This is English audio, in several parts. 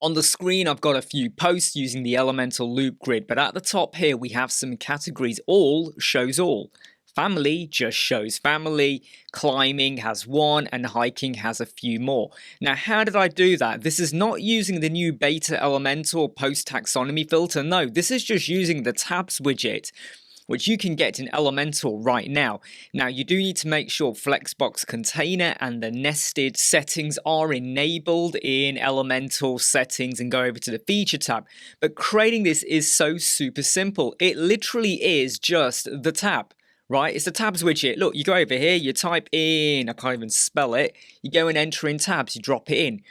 On the screen, I've got a few posts using the elemental loop grid, but at the top here, we have some categories. All shows all. Family just shows family, climbing has one, and hiking has a few more. Now, how did I do that? This is not using the new beta Elementor post taxonomy filter. No, this is just using the tabs widget, which you can get in Elementor right now. Now, you do need to make sure Flexbox container and the nested settings are enabled in Elementor settings and go over to the feature tab. But creating this is so super simple. It literally is just the tab, right? It's the tabs widget. Look, you go over here, you type in, I can't even spell it. You go and enter in tabs, you drop it in.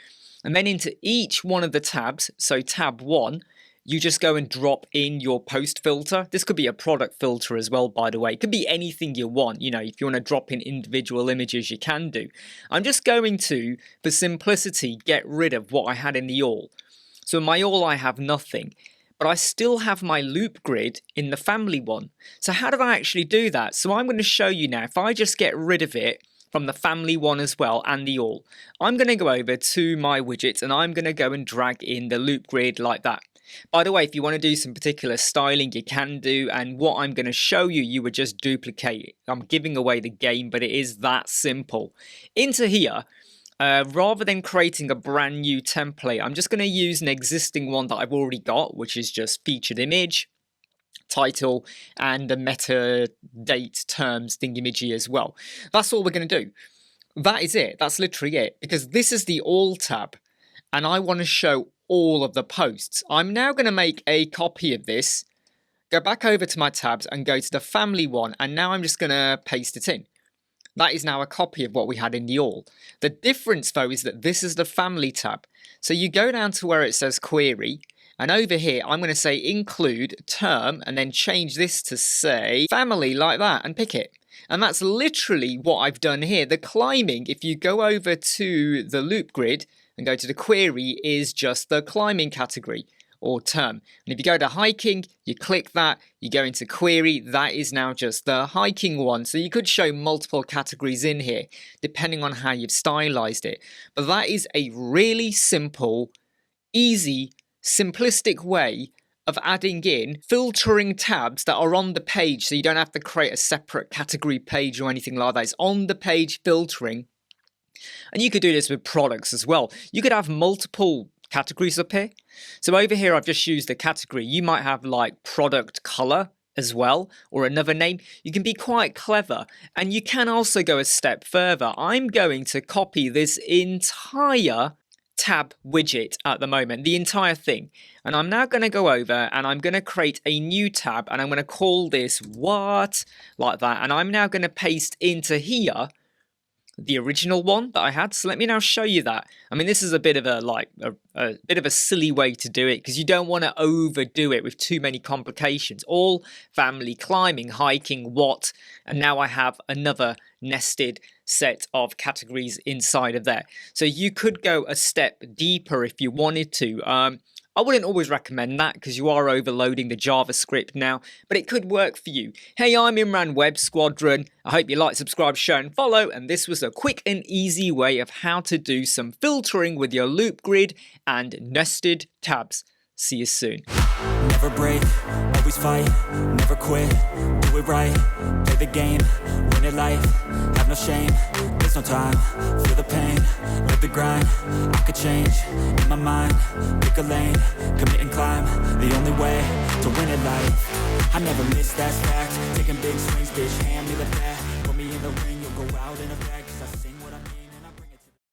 And then into each one of the tabs, so tab 1, you just go and drop in your post filter. This could be a product filter as well, by the way. It could be anything you want. You know, if you want to drop in individual images, you can do. I'm just going to, for simplicity, get rid of what I had in the all. So in my all, I have nothing. But I still have my loop grid in the family one. So how did I actually do that? So I'm going to show you now. If I just get rid of it from the family one as well and the all, I'm going to go over to my widgets and I'm going to go and drag in the loop grid like that. By the way, if you want to do some particular styling, you can do, and what I'm going to show you, you would just duplicate. I'm giving away the game, but it is that simple. Into here, rather than creating a brand new template, I'm just going to use an existing one that I've already got, which is just featured image, title, and the meta date terms thingamajig as well. That's all we're going to do. That is it. That's literally it, because this is the all tab, and I want to show all of the posts. I'm now going to make a copy of this, go back over to my tabs and go to the family one, and now I'm just going to paste it in. That is now a copy of what we had in the all. The difference though is that this is the family tab. So you go down to where it says query, and over here I'm going to say include term and then change this to say family like that and pick it. And that's literally what I've done here. The climbing, if you go over to the loop grid and go to the query, is just the climbing category or term. And if you go to hiking, you click that, you go into query, that is now just the hiking one. So you could show multiple categories in here, depending on how you've stylized it. But that is a really simple, easy, simplistic way of adding in filtering tabs that are on the page, so you don't have to create a separate category page or anything like that. It's on the page filtering. And you could do this with products as well. You could have multiple categories up here. So over here, I've just used the category. You might have like product color as well, or another name. You can be quite clever. And you can also go a step further. I'm going to copy this entire tab widget at the moment, the entire thing. And I'm now going to go over and I'm going to create a new tab and I'm going to call this what, like that. And I'm now going to paste into here the original one that I had. So let me now show you that. I mean, this is a bit of a bit of a silly way to do it because you don't want to overdo it with too many complications. All family, climbing, hiking, what, and now I have another nested set of categories inside of there. So you could go a step deeper if you wanted to. I wouldn't always recommend that because you are overloading the JavaScript now, but it could work for you. Hey, I'm Imran Web Squadron. I hope you like, subscribe, share and follow, and this was a quick and easy way of how to do some filtering with your loop grid and nested tabs. See you soon. Never break, always fight, never quit, do it right, play the game, win it life, have no shame, there's no time, feel the pain, live the grind, I could change, in my mind, pick a lane, commit and climb, the only way to win it life, I never miss, that's fact, taking big swings, bitch.